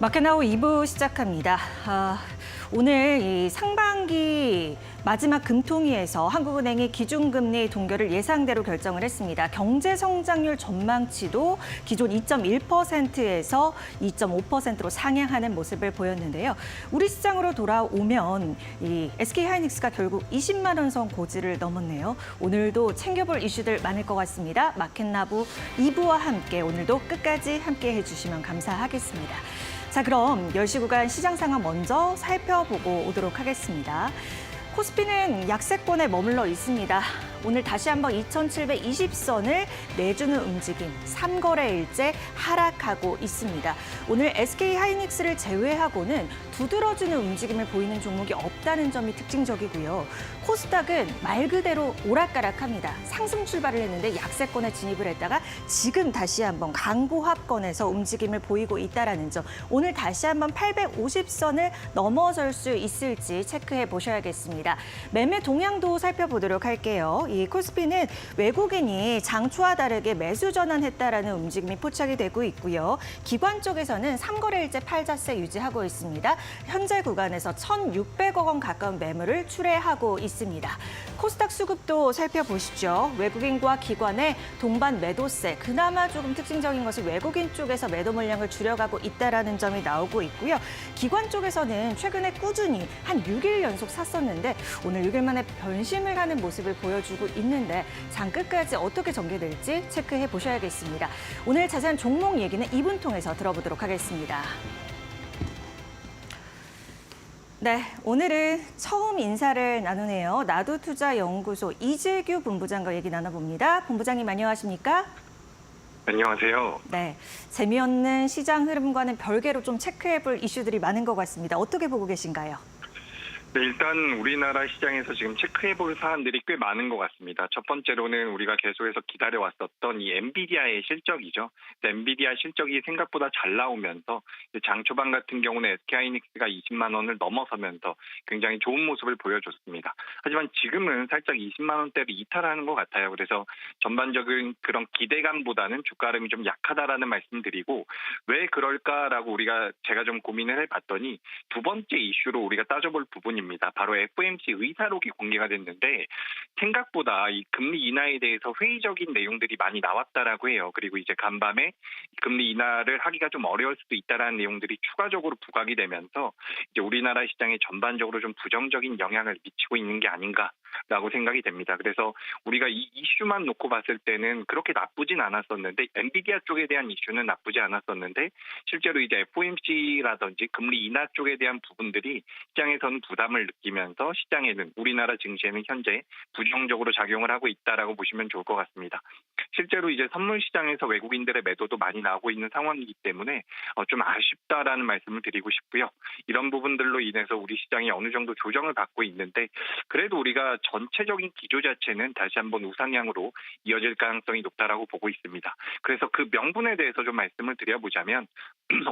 마켓나우 2부 시작합니다. 오늘 이 상반기 마지막 금통위에서 한국은행이 기준금리 동결을 예상대로 결정을 했습니다. 경제 성장률 전망치도 기존 2.1%에서 2.5%로 상향하는 모습을 보였는데요. 우리 시장으로 돌아오면 이 SK하이닉스가 결국 20만 원 선 고지를 넘었네요. 오늘도 챙겨볼 이슈들 많을 것 같습니다. 마켓나부 2부와 함께 오늘도 끝까지 함께 해주시면 감사하겠습니다. 자, 그럼 10시 구간 시장 상황 먼저 살펴보고 오도록 하겠습니다. 코스피는 약세권에 머물러 있습니다. 오늘 다시 한번 2,720선을 내주는 움직임, 3거래일째 하락하고 있습니다. 오늘 SK하이닉스를 제외하고는 두드러지는 움직임을 보이는 종목이 없다는 점이 특징적이고요. 코스닥은 말 그대로 오락가락합니다. 상승 출발을 했는데 약세권에 진입을 했다가 지금 다시 한번 강보합권에서 움직임을 보이고 있다는 점. 오늘 다시 한번 850선을 넘어설 수 있을지 체크해 보셔야겠습니다. 매매 동향도 살펴보도록 할게요. 이 코스피는 외국인이 장초와 다르게 매수 전환했다라는 움직임이 포착이 되고 있고요. 기관 쪽에서는 3거래일째 팔자세 유지하고 있습니다. 현재 구간에서 1,600억 원 가까운 매물을 출회하고 있습니다. 코스닥 수급도 살펴보시죠. 외국인과 기관의 동반 매도세, 그나마 조금 특징적인 것은 외국인 쪽에서 매도 물량을 줄여가고 있다는 점이 나오고 있고요. 기관 쪽에서는 최근에 꾸준히 한 6일 연속 샀었는데 오늘 6일 만에 변심을 하는 모습을 보여주고 있는데 장 끝까지 어떻게 전개될지 체크해 보셔야겠습니다. 오늘 자세한 종목 얘기는 2분 통해서 들어보도록 하겠습니다. 네, 오늘은 처음 인사를 나누네요. 나두투자연구소 이재규 본부장과 얘기 나눠봅니다. 본부장님 안녕하십니까? 안녕하세요. 네, 재미없는 시장 흐름과는 별개로 좀 체크해볼 이슈들이 많은 것 같습니다. 어떻게 보고 계신가요? 네, 일단 우리나라 시장에서 지금 체크해볼 사안들이 꽤 많은 것 같습니다. 첫 번째로는 우리가 계속해서 기다려왔었던 이 엔비디아의 실적이죠. 엔비디아 실적이 생각보다 잘 나오면서 장 초반 같은 경우는 SK하이닉스가 20만 원을 넘어서면서 굉장히 좋은 모습을 보여줬습니다. 하지만 지금은 살짝 20만 원대를 이탈하는 것 같아요. 그래서 전반적인 그런 기대감보다는 주가 흐름이 좀 약하다라는 말씀드리고 왜 그럴까라고 제가 좀 고민을 해봤더니 두 번째 이슈로 우리가 따져볼 부분입니다. 바로 FOMC 의사록이 공개가 됐는데 생각보다 이 금리 인하에 대해서 회의적인 내용들이 많이 나왔다라고 해요. 그리고 이제 간밤에 금리 인하를 하기가 좀 어려울 수도 있다라는 내용들이 추가적으로 부각이 되면서 이제 우리나라 시장에 전반적으로 좀 부정적인 영향을 미치고 있는 게 아닌가라고 생각이 됩니다. 그래서 우리가 이 이슈만 놓고 봤을 때는 그렇게 나쁘진 않았었는데 엔비디아 쪽에 대한 이슈는 나쁘지 않았었는데 실제로 이제 FOMC라든지 금리 인하 쪽에 대한 부분들이 시장에서는 부담을 느끼면서 시장에는 우리나라 증시에는 현재 부정적으로 작용을 하고 있다라고 보시면 좋을 것 같습니다. 실제로 이제 선물 시장에서 외국인들의 매도도 많이 나오고 있는 상황이기 때문에 좀 아쉽다라는 말씀을 드리고 싶고요. 이런 부분들로 인해서 우리 시장이 어느 정도 조정을 받고 있는데 그래도 우리가 전체적인 기조 자체는 다시 한번 우상향으로 이어질 가능성이 높다라고 보고 있습니다. 그래서 그 명분에 대해서 좀 말씀을 드려보자면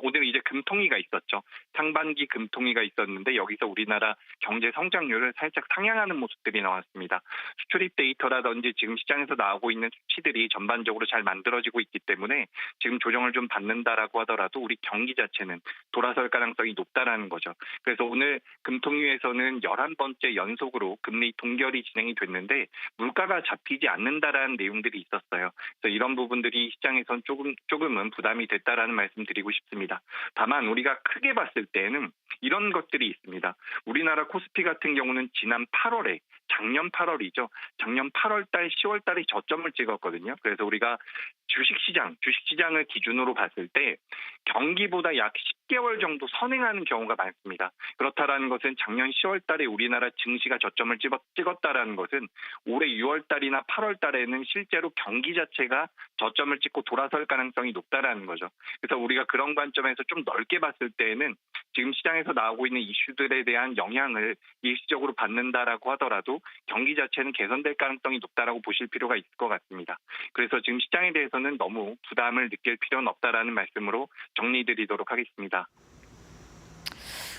오늘 이제 금통위가 있었죠. 상반기 금통위가 있었는데 여기서 우리나라 경제 성장률을 살짝 상향하는 모습들이 나왔습니다. 수출입 데이터라든지 지금 시장에서 나오고 있는 수치들이 전반적으로 잘 만들어지고 있기 때문에 지금 조정을 좀 받는다라고 하더라도 우리 경기 자체는 돌아설 가능성이 높다라는 거죠. 그래서 오늘 금통위에서는 11번째 연속으로 금리 동결이 진행이 됐는데 물가가 잡히지 않는다라는 내용들이 있었어요. 그래서 이런 부분들이 시장에선 조금은 부담이 됐다라는 말씀 드리고 싶습니다. 다만 우리가 크게 봤을 때는 이런 것들이 있습니다. 우리나라 코스피 같은 경우는 지난 8월에 작년 8월이죠. 작년 8월 달, 10월 달에 저점을 찍었거든요. 그래서 우리가 주식시장을 기준으로 봤을 때 경기보다 약 10개월 정도 선행하는 경우가 많습니다. 그렇다라는 것은 작년 10월 달에 우리나라 증시가 저점을 찍었다라는 것은 올해 6월 달이나 8월 달에는 실제로 경기 자체가 저점을 찍고 돌아설 가능성이 높다라는 거죠. 그래서 우리가 그런 관점에서 좀 넓게 봤을 때에는 지금 시장에서 나오고 있는 이슈들에 대한 영향을 일시적으로 받는다라고 하더라도 경기 자체는 개선될 가능성이 높다라고 보실 필요가 있을 것 같습니다. 그래서 지금 시장에 대해서는 너무 부담을 느낄 필요는 없다라는 말씀으로 정리드리도록 하겠습니다.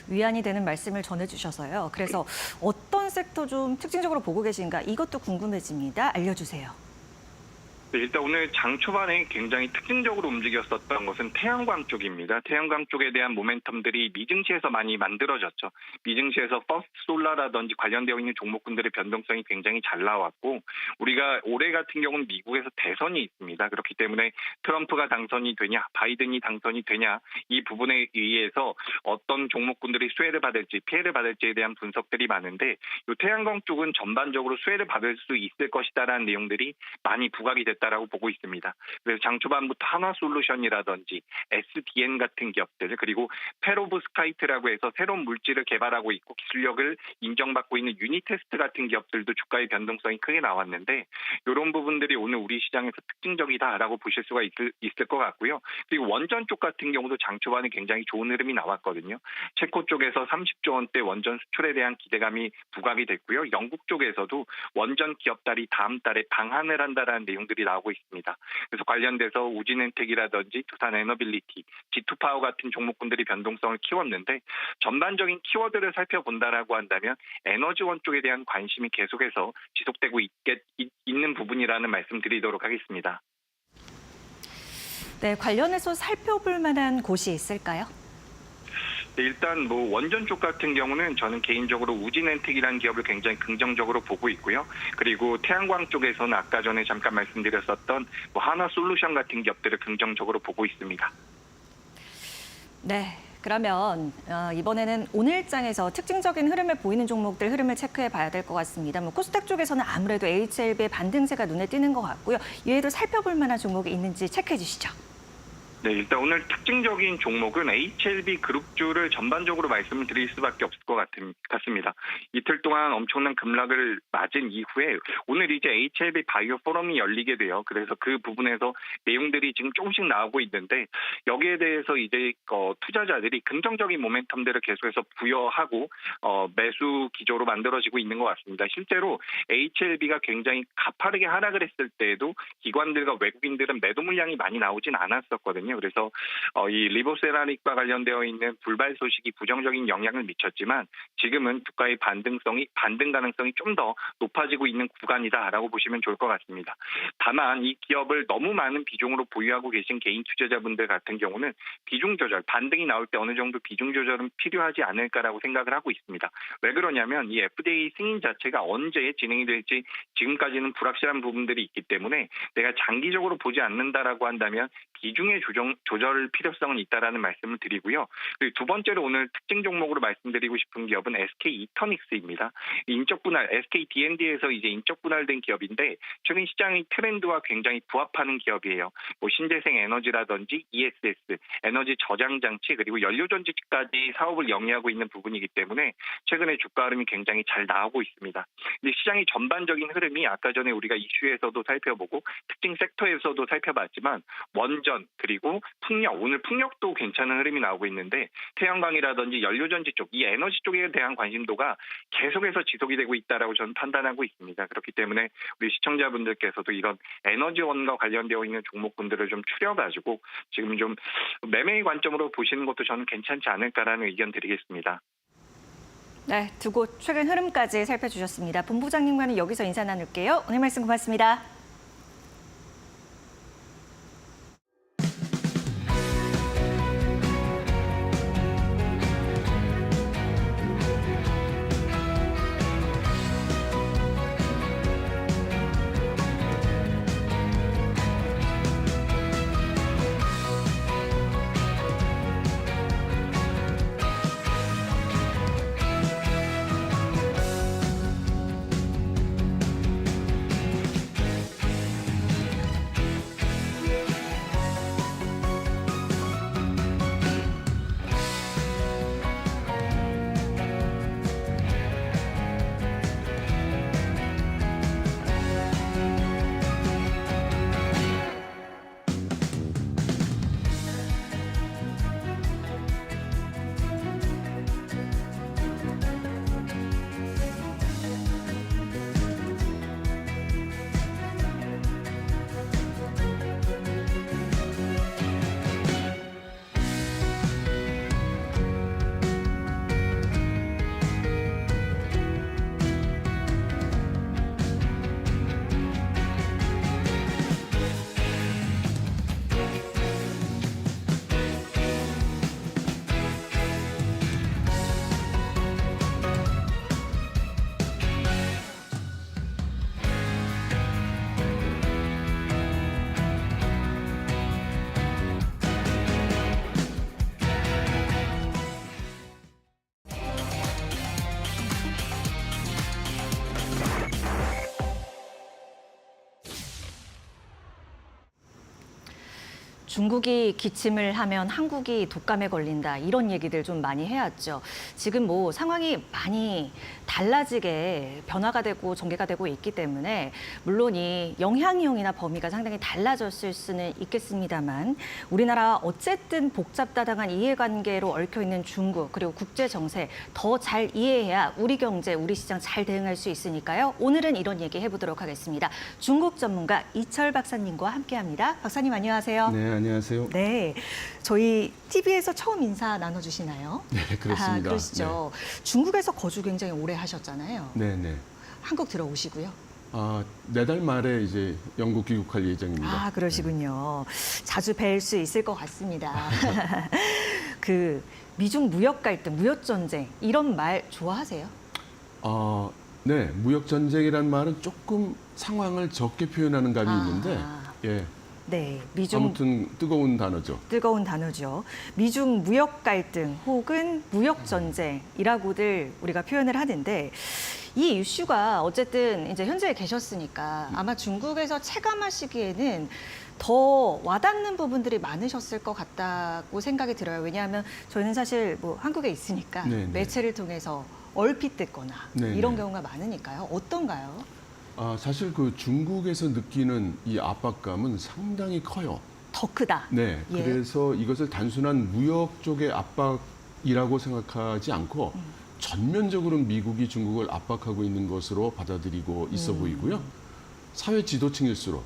위안이 되는 말씀을 전해주셔서요. 그래서 어떤 섹터 좀 특징적으로 보고 계신가 이것도 궁금해집니다. 알려주세요. 네, 일단 오늘 장 초반에 굉장히 특징적으로 움직였었던 것은 태양광 쪽입니다. 태양광 쪽에 대한 모멘텀들이 미증시에서 많이 만들어졌죠. 미증시에서 퍼스트 솔라라든지 관련되어 있는 종목군들의 변동성이 굉장히 잘 나왔고, 우리가 올해 같은 경우는 미국에서 대선이 있습니다. 그렇기 때문에 트럼프가 당선이 되냐, 바이든이 당선이 되냐, 이 부분에 의해서 어떤 종목군들이 수혜를 받을지 피해를 받을지에 대한 분석들이 많은데, 이 태양광 쪽은 전반적으로 수혜를 받을 수 있을 것이다라는 내용들이 많이 부각이 됐다라고 보고 있습니다. 그래서 장 초반부터 한화솔루션이라든지 SDN 같은 기업들, 그리고 페로브스카이트라고 해서 새로운 물질을 개발하고 있고 기술력을 인정받고 있는 유니테스트 같은 기업들도 주가의 변동성이 크게 나왔는데, 이런 부분들이 오늘 우리 시장에서 특징적이다라고 보실 수가 있을 것 같고요. 그리고 원전 쪽 같은 경우도 장 초반에 굉장히 좋은 흐름이 나왔거든요. 체코 쪽에서 30조 원대 원전 수출에 대한 기대감이 부각이 됐고요. 영국 쪽에서도 원전 기업들이 다음 달에 방한을 한다라는 내용들이 나오고 있습니다. 그래서 관련돼서 우진엔텍이라든지 두산에너빌리티, G2파워 같은 종목군들이 변동성을 키웠는데, 전반적인 키워드를 살펴본다라고 한다면 에너지원 쪽에 대한 관심이 계속해서 지속되고 있는 부분이라는 말씀드리도록 하겠습니다. 네, 관련해서 살펴볼 만한 곳이 있을까요? 네, 일단 원전 쪽 같은 경우는 저는 개인적으로 우진엔텍이라는 기업을 굉장히 긍정적으로 보고 있고요. 그리고 태양광 쪽에서는 아까 전에 잠깐 말씀드렸었던 한화솔루션 같은 기업들을 긍정적으로 보고 있습니다. 네, 그러면 이번에는 오늘장에서 특징적인 흐름을 보이는 종목들 흐름을 체크해 봐야 될 것 같습니다. 코스닥 쪽에서는 아무래도 HLB의 반등세가 눈에 띄는 것 같고요. 이외에도 살펴볼 만한 종목이 있는지 체크해 주시죠. 네, 일단 오늘 특징적인 종목은 HLB 그룹주를 전반적으로 말씀을 드릴 수밖에 없을 것 같습니다. 이틀 동안 엄청난 급락을 맞은 이후에 오늘 이제 HLB 바이오 포럼이 열리게 돼요. 그래서 그 부분에서 내용들이 지금 조금씩 나오고 있는데, 여기에 대해서 이제 투자자들이 긍정적인 모멘텀들을 계속해서 부여하고 매수 기조로 만들어지고 있는 것 같습니다. 실제로 HLB가 굉장히 가파르게 하락을 했을 때에도 기관들과 외국인들은 매도 물량이 많이 나오진 않았었거든요. 그래서 이 리보세라믹과 관련되어 있는 불발 소식이 부정적인 영향을 미쳤지만, 지금은 주가의 반등 가능성이 좀 더 높아지고 있는 구간이다라고 보시면 좋을 것 같습니다. 다만 이 기업을 너무 많은 비중으로 보유하고 계신 개인 투자자분들 같은 경우는 비중 조절, 반등이 나올 때 어느 정도 비중 조절은 필요하지 않을까라고 생각을 하고 있습니다. 왜 그러냐면 이 FDA 승인 자체가 언제 진행이 될지 지금까지는 불확실한 부분들이 있기 때문에, 내가 장기적으로 보지 않는다라고 한다면 비중의 조절 필요성은 있다라는 말씀을 드리고요. 그리고 두 번째로 오늘 특징 종목으로 말씀드리고 싶은 기업은 SK 이터닉스입니다. 인적 분할, SK D&D에서 이제 인적 분할된 기업인데, 최근 시장의 트렌드와 굉장히 부합하는 기업이에요. 신재생 에너지라든지 ESS, 에너지 저장 장치, 그리고 연료 전지까지 사업을 영위하고 있는 부분이기 때문에 최근에 주가 흐름이 굉장히 잘 나오고 있습니다. 근데 시장의 전반적인 흐름이 아까 전에 우리가 이슈에서도 살펴보고 특징 섹터에서도 살펴봤지만, 원전 그리고 풍력, 오늘 풍력도 괜찮은 흐름이 나오고 있는데, 태양광이라든지 연료전지 쪽, 이 에너지 쪽에 대한 관심도가 계속해서 지속이 되고 있다라고 저는 판단하고 있습니다. 그렇기 때문에 우리 시청자분들께서도 이런 에너지원과 관련되어 있는 종목군들을 좀 추려가지고 지금 좀 매매의 관점으로 보시는 것도 저는 괜찮지 않을까라는 의견 드리겠습니다. 네, 두 곳 최근 흐름까지 살펴주셨습니다. 본부장님과는 여기서 인사 나눌게요. 오늘 말씀 고맙습니다. 중국이 기침을 하면 한국이 독감에 걸린다 이런 얘기들 좀 많이 해왔죠. 지금 뭐 상황이 많이 달라지게 변화가 되고 전개가 되고 있기 때문에 물론 이 영향형이나 범위가 상당히 달라졌을 수는 있겠습니다만 우리나라 어쨌든 복잡다당한 이해관계로 얽혀 있는 중국 그리고 국제 정세 더 잘 이해해야 우리 경제, 우리 시장 잘 대응할 수 있으니까요. 오늘은 이런 얘기 해보도록 하겠습니다. 중국 전문가 이철 박사님과 함께합니다. 박사님 안녕하세요. 네, 안녕하세요. 네, 저희 TV에서 처음 인사 나눠주시나요? 네, 그렇습니다. 그러시죠. 중국에서 거주 굉장히 오래 하셨잖아요. 네, 네. 한국 들어오시고요. 내달 말에 이제 영국 귀국할 예정입니다. 그러시군요. 자주 뵐 수 있을 것 같습니다. 그 미중 무역 갈등, 무역 전쟁 이런 말 좋아하세요? 네, 무역 전쟁이란 말은 조금 상황을 적게 표현하는 감이 있는데, 예, 네, 미중 아무튼 뜨거운 단어죠. 뜨거운 단어죠. 미중 무역 갈등 혹은 무역 전쟁이라고들 우리가 표현을 하는데 이 이슈가 어쨌든 이제 현재에 계셨으니까 아마 중국에서 체감하시기에는 더 와닿는 부분들이 많으셨을 것 같다고 생각이 들어요. 왜냐하면 저희는 사실 뭐 한국에 있으니까 네네. 매체를 통해서 얼핏 듣거나 네네. 이런 경우가 많으니까요. 어떤가요? 사실 그 중국에서 느끼는 이 압박감은 상당히 커요. 더 크다. 네, 예. 그래서 이것을 단순한 무역 쪽의 압박이라고 생각하지 않고 전면적으로 미국이 중국을 압박하고 있는 것으로 받아들이고 있어 보이고요. 사회 지도층일수록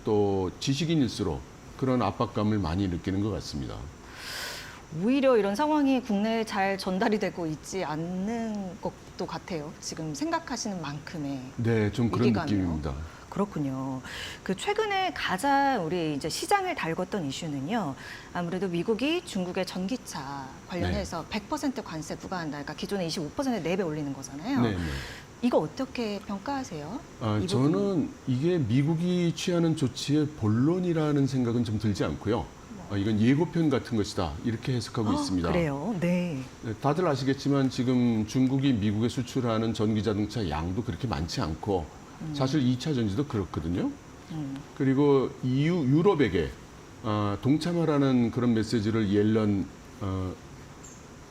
또 지식인일수록 그런 압박감을 많이 느끼는 것 같습니다. 오히려 이런 상황이 국내에 잘 전달이 되고 있지 않는 것도 같아요. 지금 생각하시는 만큼의. 네, 좀 그런 위기감이요? 느낌입니다. 그렇군요. 그 최근에 가장 우리 이제 시장을 달궜던 이슈는요. 아무래도 미국이 중국의 전기차 관련해서 100% 관세 부과한다. 그러니까 기존에 25%에 4배 올리는 거잖아요. 네, 네. 이거 어떻게 평가하세요? 이 부분? 저는 이게 미국이 취하는 조치의 본론이라는 생각은 좀 들지 않고요. 이건 예고편 같은 것이다 이렇게 해석하고 있습니다. 그래요? 네. 네, 다들 아시겠지만 지금 중국이 미국에 수출하는 전기 자동차 양도 그렇게 많지 않고 사실 2차 전지도 그렇거든요. 그리고 유럽에게 동참하라는 그런 메시지를 옐런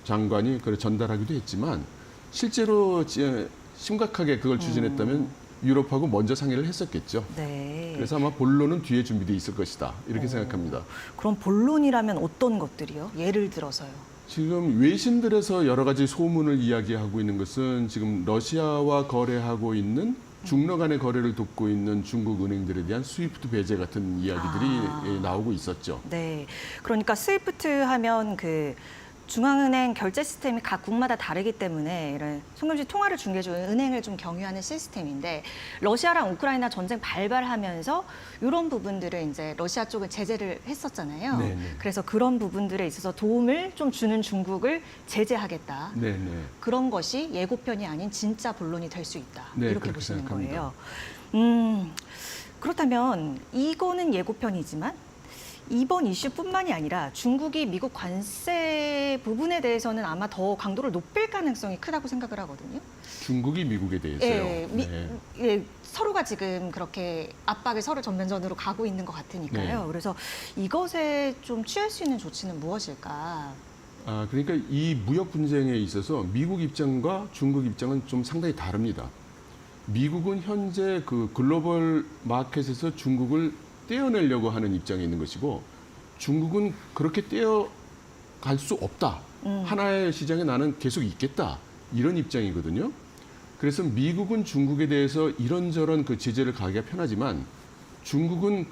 장관이 전달하기도 했지만 실제로 심각하게 그걸 추진했다면 유럽하고 먼저 상의를 했었겠죠. 네. 그래서 아마 본론은 뒤에 준비돼 있을 것이다 이렇게 생각합니다. 그럼 본론이라면 어떤 것들이요? 예를 들어서요. 지금 외신들에서 여러 가지 소문을 이야기하고 있는 것은 지금 러시아와 거래하고 있는 중러 간의 거래를 돕고 있는 중국 은행들에 대한 스위프트 배제 같은 이야기들이 나오고 있었죠. 네. 그러니까 스위프트 하면 그 중앙은행 결제 시스템이 각 국마다 다르기 때문에 이런 송금시 통화를 중개해주는 은행을 좀 경유하는 시스템인데 러시아랑 우크라이나 전쟁 발발하면서 이런 부분들을 이제 러시아 쪽은 제재를 했었잖아요. 네네. 그래서 그런 부분들에 있어서 도움을 좀 주는 중국을 제재하겠다. 네네. 그런 것이 예고편이 아닌 진짜 본론이 될 수 있다. 네, 이렇게 그렇게 보시는 생각합니다. 거예요. 그렇다면 이거는 예고편이지만 이번 이슈뿐만이 아니라 중국이 미국 관세 부분에 대해서는 아마 더 강도를 높일 가능성이 크다고 생각을 하거든요. 중국이 미국에 대해서요. 예, 서로가 지금 그렇게 압박을 서로 전면전으로 가고 있는 것 같으니까요. 네. 그래서 이것에 좀 취할 수 있는 조치는 무엇일까? 그러니까 이 무역 분쟁에 있어서 미국 입장과 중국 입장은 좀 상당히 다릅니다. 미국은 현재 그 글로벌 마켓에서 중국을 떼어내려고 하는 입장에 있는 것이고 중국은 그렇게 떼어갈 수 없다. 하나의 시장에 나는 계속 있겠다. 이런 입장이거든요. 그래서 미국은 중국에 대해서 이런저런 그 제재를 가기가 편하지만 중국은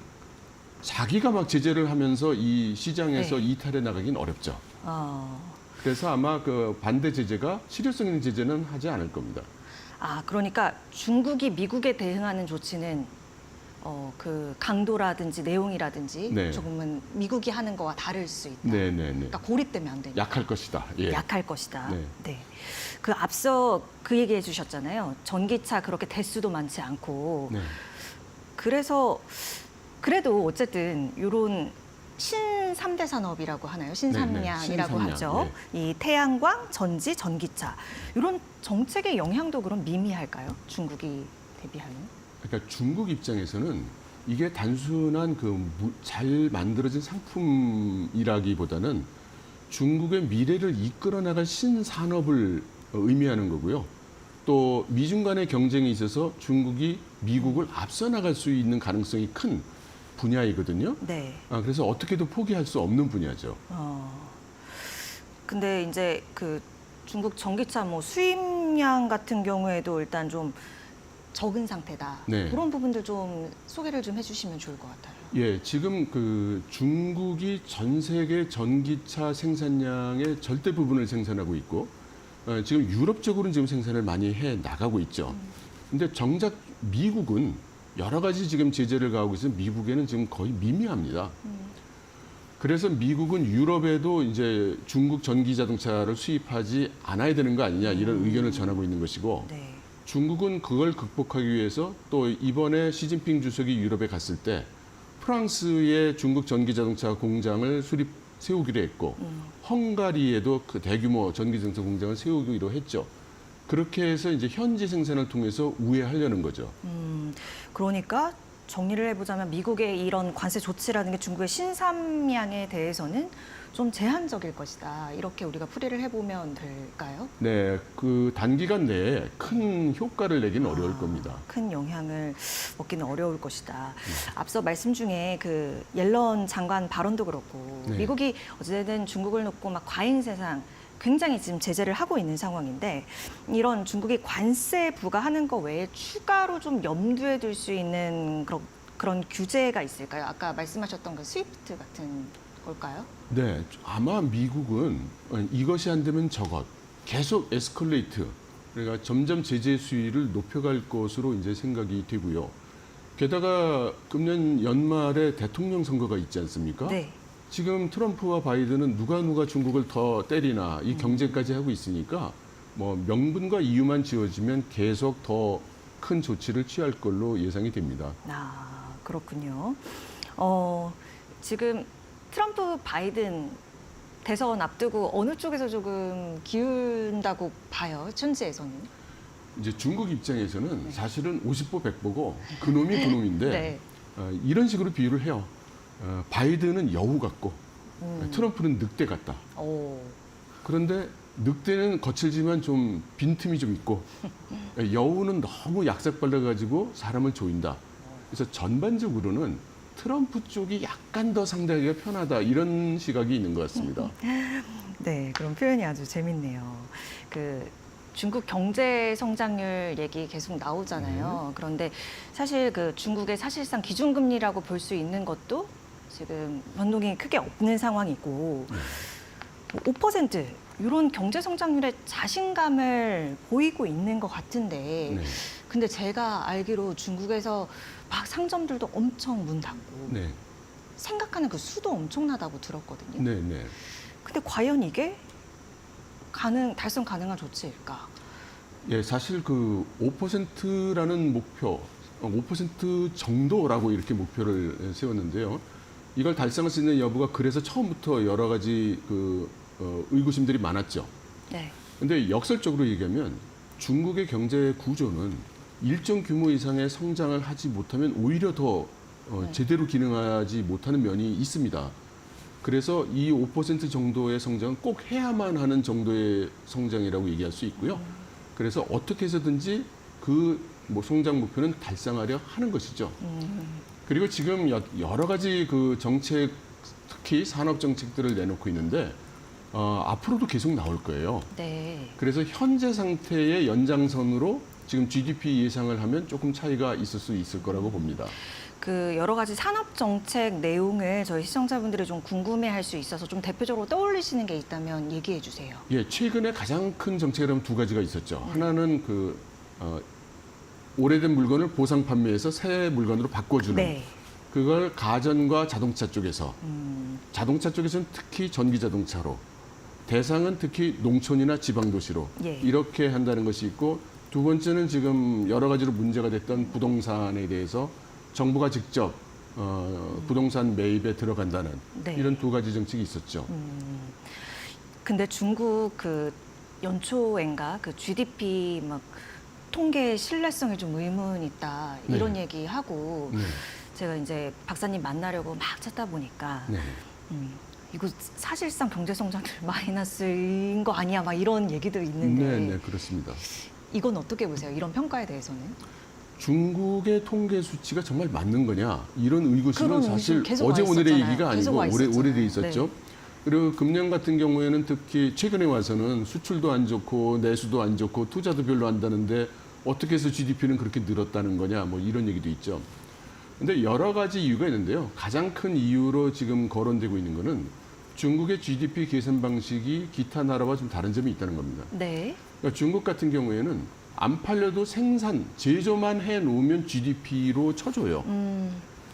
자기가 막 제재를 하면서 이 시장에서 네. 이탈해 나가긴 어렵죠. 그래서 아마 그 반대 제재가 실효성 있는 제재는 하지 않을 겁니다. 그러니까 중국이 미국에 대응하는 조치는 그 강도라든지 내용이라든지 네. 조금은 미국이 하는 거와 다를 수 있다. 네네네. 그러니까 고립되면 안 되니까. 약할 것이다. 예. 약할 것이다. 네. 네. 그 앞서 그 얘기해 주셨잖아요. 전기차 그렇게 대수도 많지 않고. 네. 그래서 그래도 어쨌든 이런 신3대 산업이라고 하나요? 신삼양이라고 신삼양, 하죠. 이 태양광, 전지, 전기차. 이런 정책의 영향도 그럼 미미할까요? 중국이 대비하는? 그러니까 중국 입장에서는 이게 단순한 잘 만들어진 상품이라기보다는 중국의 미래를 이끌어 나갈 신산업을 의미하는 거고요. 또 미중 간의 경쟁에 있어서 중국이 미국을 앞서 나갈 수 있는 가능성이 큰 분야이거든요. 네. 그래서 어떻게도 포기할 수 없는 분야죠. 근데 이제 그 중국 전기차 뭐 수입량 같은 경우에도 일단 좀 적은 상태다. 네. 그런 부분들 좀 소개를 좀 해주시면 좋을 것 같아요. 예, 지금 중국이 전 세계 전기차 생산량의 절대 부분을 생산하고 있고, 지금 유럽 쪽으로는 지금 생산을 많이 해 나가고 있죠. 근데 정작 미국은 여러 가지 지금 제재를 가하고 있어서 미국에는 지금 거의 미미합니다. 그래서 미국은 유럽에도 이제 중국 전기 자동차를 수입하지 않아야 되는 거 아니냐 이런 의견을 전하고 있는 것이고, 네. 중국은 그걸 극복하기 위해서 또 이번에 시진핑 주석이 유럽에 갔을 때 프랑스의 중국 전기 자동차 공장을 세우기로 했고, 헝가리에도 그 대규모 전기 자동차 공장을 세우기로 했죠. 그렇게 해서 이제 현지 생산을 통해서 우회하려는 거죠. 그러니까 정리를 해보자면 미국의 이런 관세 조치라는 게 중국의 신삼량에 대해서는 좀 제한적일 것이다. 이렇게 우리가 풀이를 해보면 될까요? 네, 그 단기간 내에 큰 효과를 내기는 어려울 겁니다. 큰 영향을 얻기는 어려울 것이다. 앞서 말씀 중에 그 옐런 장관 발언도 그렇고 네. 미국이 어쨌든 중국을 놓고 막 과잉 세상 굉장히 지금 제재를 하고 있는 상황인데 이런 중국이 관세 부과하는 거 외에 추가로 좀 염두에 둘 수 있는 그런 규제가 있을까요? 아까 말씀하셨던 그 스위프트 같은 걸까요? 네, 아마 미국은 이것이 안 되면 저것 계속 에스컬레이트, 그러니까 점점 제재 수위를 높여갈 것으로 이제 생각이 되고요. 게다가 금년 연말에 대통령 선거가 있지 않습니까? 네. 지금 트럼프와 바이든은 누가 중국을 더 때리나 이 경쟁까지 하고 있으니까 뭐 명분과 이유만 지어지면 계속 더 큰 조치를 취할 걸로 예상이 됩니다. 아, 그렇군요. 지금 트럼프 바이든 대선 앞두고 어느 쪽에서 조금 기운다고 봐요, 현지에서는? 이제 중국 입장에서는 사실은 50보 100보고 그놈이 그놈인데 네. 이런 식으로 비유를 해요. 바이든은 여우 같고 트럼프는 늑대 같다. 오. 그런데 늑대는 거칠지만 좀 빈틈이 좀 있고 여우는 너무 약삭 발라가지고 사람을 조인다. 그래서 전반적으로는 트럼프 쪽이 약간 더 상대하기가 편하다 이런 시각이 있는 것 같습니다. 네, 그런 표현이 아주 재밌네요. 그 중국 경제 성장률 얘기 계속 나오잖아요. 그런데 사실 그 중국의 사실상 기준금리라고 볼 수 있는 것도 지금 변동이 크게 없는 상황이고 5% 이런 경제 성장률에 자신감을 보이고 있는 것 같은데 네. 근데 제가 알기로 중국에서 막 상점들도 엄청 문 닫고 네, 생각하는 그 수도 엄청나다고 들었거든요. 네, 네. 근데 과연 이게 달성 가능한 조치일까? 예, 사실 그 5%라는 목표, 5% 정도라고 이렇게 목표를 세웠는데요. 이걸 달성할 수 있는 여부가 그래서 처음부터 여러 가지 의구심들이 많았죠. 네. 근데 역설적으로 얘기하면 중국의 경제 구조는 일정 규모 이상의 성장을 하지 못하면 오히려 더 제대로 기능하지 못하는 면이 있습니다. 그래서 이 5% 정도의 성장은 꼭 해야만 하는 정도의 성장이라고 얘기할 수 있고요. 그래서 어떻게 해서든지 성장 목표는 달성하려 하는 것이죠. 그리고 지금 여러 가지 그 정책, 특히 산업 정책들을 내놓고 있는데 앞으로도 계속 나올 거예요. 네. 그래서 현재 상태의 연장선으로 지금 GDP 예상을 하면 조금 차이가 있을 수 있을 거라고 봅니다. 그 여러 가지 산업 정책 내용을 저희 시청자분들이 좀 궁금해할 수 있어서 좀 대표적으로 떠올리시는 게 있다면 얘기해 주세요. 예, 최근에 가장 큰 정책이라면 두 가지가 있었죠. 하나는 오래된 물건을 보상 판매해서 새 물건으로 바꿔주는. 네. 그걸 가전과 자동차 쪽에서, 자동차 쪽에서는 특히 전기 자동차로, 대상은 특히 농촌이나 지방 도시로 예. 이렇게 한다는 것이 있고, 두 번째는 지금 여러 가지로 문제가 됐던 부동산에 대해서 정부가 직접 부동산 매입에 들어간다는 네. 이런 두 가지 정책이 있었죠. 근데 중국 그 연초엔가 그 GDP 막 통계 신뢰성에 좀 의문 있다 이런 네. 얘기하고 네. 제가 이제 박사님 만나려고 막 찾다 보니까 네. 이거 사실상 경제 성장률 마이너스인 거 아니야? 막 이런 얘기도 있는데 네, 네, 그렇습니다. 이건 어떻게 보세요? 이런 평가에 대해서는? 중국의 통계 수치가 정말 맞는 거냐 이런 의구심은 그런 사실 의심 계속 어제 와 오늘의 있었잖아요. 얘기가 계속 아니고 와 있었잖아요. 오래돼 있었죠. 네. 그리고 금년 같은 경우에는 특히 최근에 와서는 수출도 안 좋고 내수도 안 좋고 투자도 별로 안 다는데 어떻게 해서 GDP는 그렇게 늘었다는 거냐 뭐 이런 얘기도 있죠. 근데 여러 가지 이유가 있는데요. 가장 큰 이유로 지금 거론되고 있는 거는 중국의 GDP 계산 방식이 기타 나라와 좀 다른 점이 있다는 겁니다. 네. 그러니까 중국 같은 경우에는 안 팔려도 생산, 제조만 해놓으면 GDP로 쳐줘요.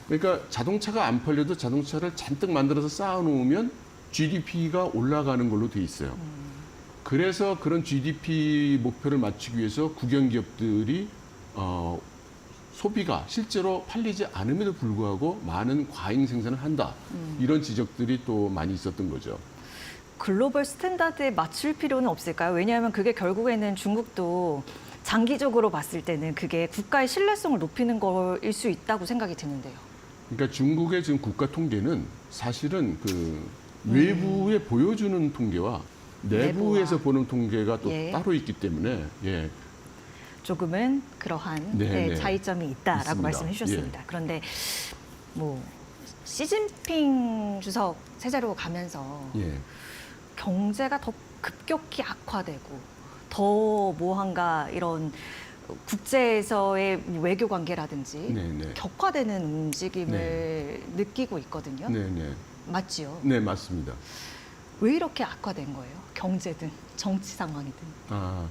그러니까 자동차가 안 팔려도 자동차를 잔뜩 만들어서 쌓아놓으면 GDP가 올라가는 걸로 돼 있어요. 그래서 그런 GDP 목표를 맞추기 위해서 국영 기업들이 소비가 실제로 팔리지 않음에도 불구하고 많은 과잉 생산을 한다. 이런 지적들이 또 많이 있었던 거죠. 글로벌 스탠다드에 맞출 필요는 없을까요? 왜냐하면 그게 결국에는 중국도 장기적으로 봤을 때는 그게 국가의 신뢰성을 높이는 거일 수 있다고 생각이 드는데요. 그러니까 중국의 지금 국가 통계는 사실은 그 외부에 보여주는 통계와 내부에서 내부와. 보는 통계가 또 예. 따로 있기 때문에 예. 조금은 그러한 네, 네. 차이점이 있다라고 있습니다. 말씀해 주셨습니다. 그런데 뭐 시진핑 주석 체제로 가면서 예. 경제가 더 급격히 악화되고 더 뭐한가 이런 국제에서의 외교 관계라든지 네, 네. 격화되는 움직임을 느끼고 있거든요. 네, 네. 맞지요? 네, 맞습니다. 왜 이렇게 악화된 거예요? 경제든 정치 상황이든. 아,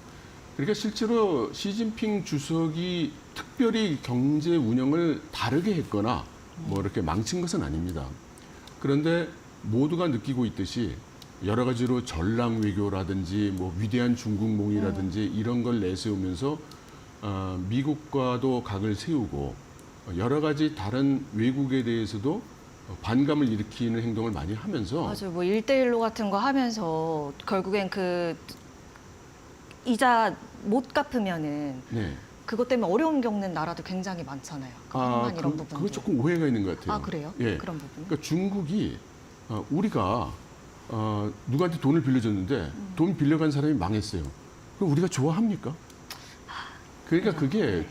그러니까 실제로 시진핑 주석이 특별히 경제 운영을 다르게 했거나 뭐 이렇게 망친 것은 아닙니다. 그런데 모두가 느끼고 있듯이 여러 가지로 전랑 외교라든지 뭐 위대한 중국몽이라든지 이런 걸 내세우면서 미국과도 각을 세우고 여러 가지 다른 외국에 대해서도 반감을 일으키는 행동을 많이 하면서 맞아요. 뭐 1대1로 같은 거 하면서 결국엔 그 이자 못 갚으면은 네. 그것 때문에 어려움 겪는 나라도 굉장히 많잖아요. 그것만 이런 부분도. 그거 조금 오해가 있는 것 같아요. 아, 그래요? 예. 그런 부분. 그러니까 중국이 우리가 누구한테 돈을 빌려줬는데 돈 빌려간 사람이 망했어요. 그럼 우리가 좋아합니까? 그러니까 그게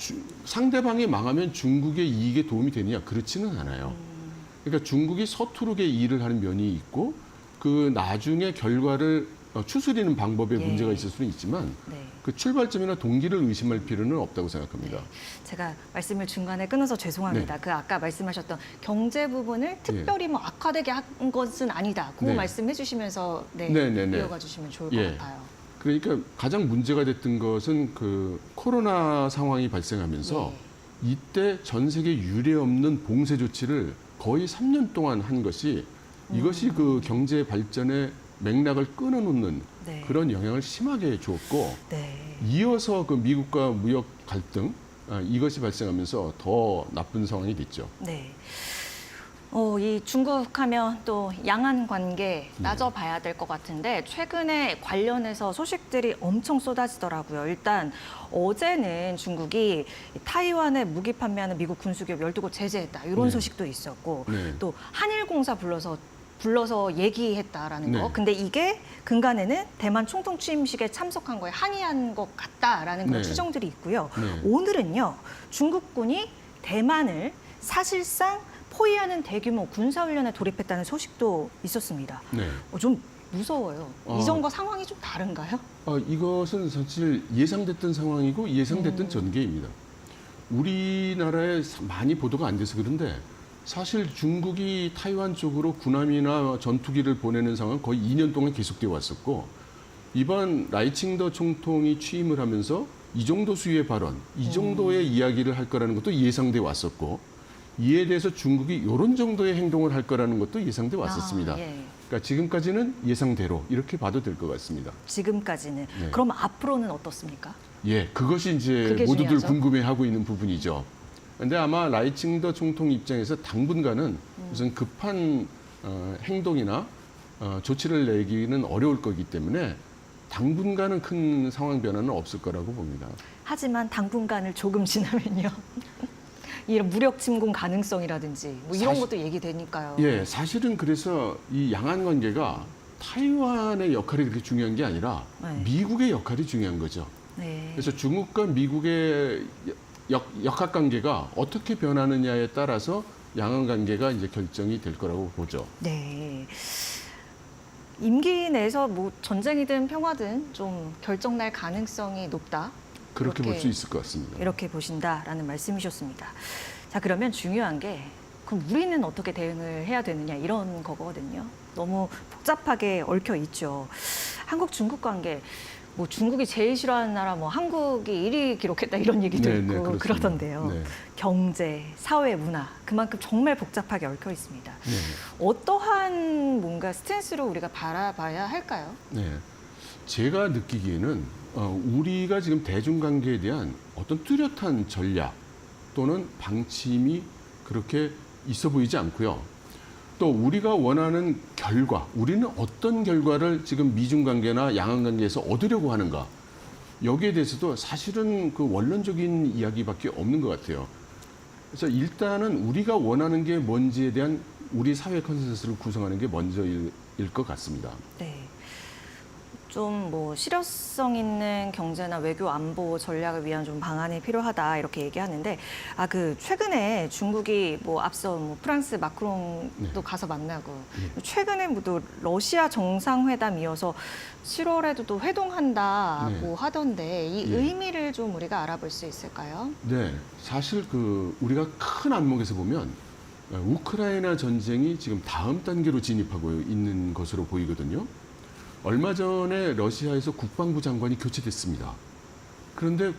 상대방이 망하면 중국의 이익에 도움이 되느냐? 그렇지는 않아요. 그러니까 중국이 서투르게 일을 하는 면이 있고 그 나중에 결과를 추스리는 방법에 예. 문제가 있을 수는 있지만 네. 그 출발점이나 동기를 의심할 필요는 없다고 생각합니다. 제가 말씀을 중간에 끊어서 죄송합니다. 그 아까 말씀하셨던 경제 부분을 특별히 뭐 악화되게 한 것은 아니다. 그 네. 말씀해 주시면서 이어가 주시면 좋을 것 예. 같아요. 그러니까 가장 문제가 됐던 것은 그 코로나 상황이 발생하면서 네. 이때 전 세계 유례 없는 봉쇄 조치를 거의 3년 동안 한 것이 이것이 그 경제 발전의 맥락을 끊어놓는 네. 그런 영향을 심하게 주었고 네. 이어서 그 미국과 무역 갈등 이것이 발생하면서 더 나쁜 상황이 됐죠. 네. 이 중국하면 또 양안 관계 따져봐야 될 것 같은데 최근에 관련해서 소식들이 엄청 쏟아지더라고요. 일단 어제는 중국이 타이완에 무기 판매하는 미국 군수기업 12곳 제재했다. 이런 네. 소식도 있었고 네. 또 한일공사 불러서 얘기했다라는 네. 거. 근데 이게 근간에는 대만 총통 취임식에 참석한 거에 항의한 것 같다라는 그런 네. 추정들이 있고요. 네. 오늘은요. 중국군이 대만을 사실상 포위하는 대규모 군사훈련에 돌입했다는 소식도 있었습니다. 네. 좀 무서워요. 이전과 상황이 좀 다른가요? 이것은 사실 예상됐던 상황이고 예상됐던 전개입니다. 우리나라에 많이 보도가 안 돼서 그런데 사실 중국이 타이완 쪽으로 군함이나 전투기를 보내는 상황은 거의 2년 동안 계속되어 왔었고 이번 라이칭더 총통이 취임을 하면서 이 정도 수위의 발언, 이 정도의 이야기를 할 거라는 것도 예상돼 왔었고 이에 대해서 중국이 이런 정도의 행동을 할 거라는 것도 예상돼 왔었습니다. 예. 그러니까 지금까지는 예상대로 이렇게 봐도 될 것 같습니다. 지금까지는. 네. 그럼 앞으로는 어떻습니까? 예, 그것이 이제 그게 모두들 중요하죠. 궁금해하고 있는 부분이죠. 그런데 아마 라이칭더 총통 입장에서 당분간은 무슨 급한 행동이나 조치를 내기는 어려울 거기 때문에 당분간은 큰 상황 변화는 없을 거라고 봅니다. 하지만 당분간을 조금 지나면요. 이런 무력 침공 가능성이라든지 뭐 이런 사실- 것도 얘기되니까요. 예, 사실은 그래서 이 양안 관계가 타이완의 역할이 그렇게 중요한 게 아니라 네. 미국의 역할이 중요한 거죠. 네. 그래서 중국과 미국의 역학 관계가 어떻게 변하느냐에 따라서 양안 관계가 이제 결정이 될 거라고 보죠. 네. 임기 내에서 뭐 전쟁이든 평화든 좀 결정날 가능성이 높다. 그렇게 볼 이렇게- 수 있을 것 같습니다. 이렇게 보신다라는 말씀이셨습니다. 자, 그러면 중요한 게 그럼 우리는 어떻게 대응을 해야 되느냐 이런 거거든요. 너무 복잡하게 얽혀 있죠. 한국 중국 관계 뭐 중국이 제일 싫어하는 나라 뭐 한국이 1위 기록했다 이런 얘기도 네, 네, 있고 그렇습니다. 그러던데요. 네. 경제, 사회, 문화 그만큼 정말 복잡하게 얽혀 있습니다. 네. 어떠한 뭔가 스탠스로 우리가 바라봐야 할까요? 네. 제가 느끼기에는 우리가 지금 대중관계에 대한 어떤 뚜렷한 전략 또는 방침이 그렇게 있어 보이지 않고요. 또 우리가 원하는 결과, 우리는 어떤 결과를 지금 미중 관계나 양안 관계에서 얻으려고 하는가, 여기에 대해서도 사실은 그 원론적인 이야기밖에 없는 것 같아요. 그래서 일단은 우리가 원하는 게 뭔지에 대한 우리 사회 컨센서스를 구성하는 게 먼저일 것 같습니다. 네. 좀 뭐 실효성 있는 경제나 외교 안보 전략을 위한 좀 방안이 필요하다 이렇게 얘기하는데 그 최근에 중국이 뭐 앞서 뭐 프랑스 마크롱도 네. 가서 만나고 최근에 또 러시아 정상회담 이어서 7월에도 또 회동한다고 네. 하던데 이 예. 의미를 좀 우리가 알아볼 수 있을까요? 네, 사실 그 우리가 큰 안목에서 보면 우크라이나 전쟁이 지금 다음 단계로 진입하고 있는 것으로 보이거든요. 얼마 전에 러시아에서 국방부 장관이 교체됐습니다. 그런데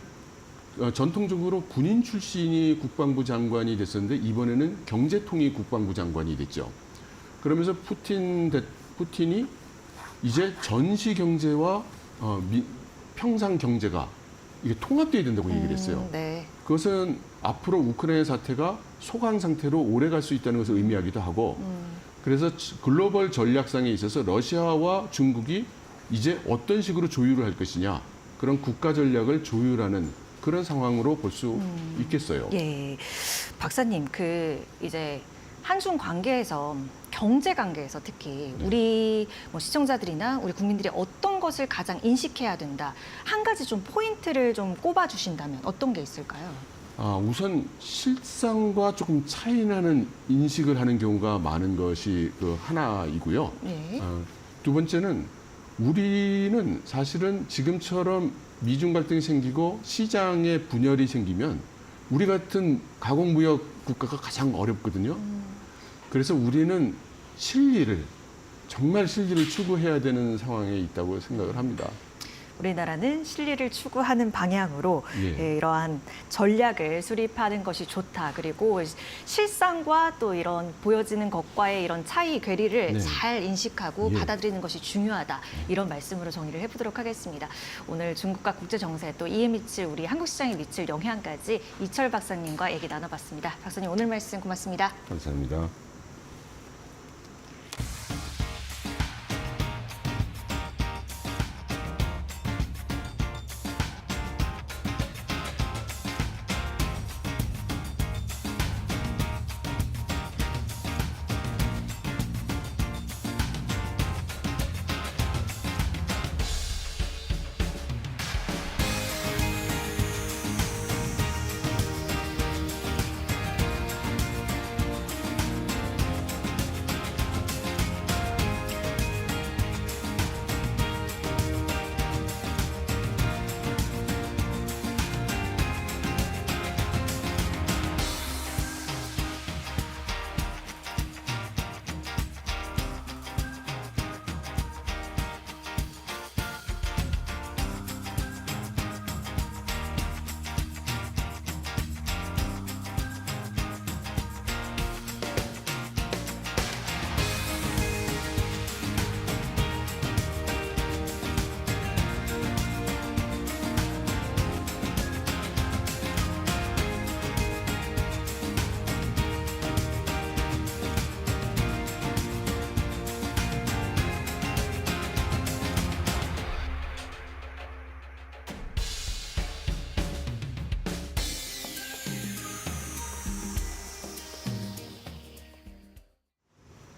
전통적으로 군인 출신이 국방부 장관이 됐었는데 이번에는 경제통일 국방부 장관이 됐죠. 그러면서 푸틴이 이제 전시 경제와 평상 경제가 이게 통합돼야 된다고 얘기를 했어요. 네. 그것은 앞으로 우크라이나 사태가 소강 상태로 오래 갈 수 있다는 것을 의미하기도 하고 그래서 글로벌 전략상에 있어서 러시아와 중국이 이제 어떤 식으로 조율을 할 것이냐 그런 국가 전략을 조율하는 그런 상황으로 볼 수 있겠어요. 예, 박사님 이제 한중 관계에서 경제 관계에서 특히 우리 뭐 시청자들이나 우리 국민들이 어떤 것을 가장 인식해야 된다 한 가지 좀 포인트를 좀 꼽아 주신다면 어떤 게 있을까요? 우선 실상과 조금 차이나는 인식을 하는 경우가 많은 것이 그 하나이고요. 네. 두 번째는 우리는 사실은 지금처럼 미중 갈등이 생기고 시장에 분열이 생기면 우리 같은 가공무역 국가가 가장 어렵거든요. 그래서 우리는 정말 실리를 추구해야 되는 상황에 있다고 생각을 합니다. 우리나라는 실리를 추구하는 방향으로 예. 이러한 전략을 수립하는 것이 좋다. 그리고 실상과 또 이런 보여지는 것과의 이런 차이, 괴리를 네. 잘 인식하고 예. 받아들이는 것이 중요하다. 이런 말씀으로 정리를 해보도록 하겠습니다. 오늘 중국과 국제 정세 또 이에 미칠 우리 한국 시장에 미칠 영향까지 이철 박사님과 얘기 나눠봤습니다. 박사님 오늘 말씀 고맙습니다. 감사합니다.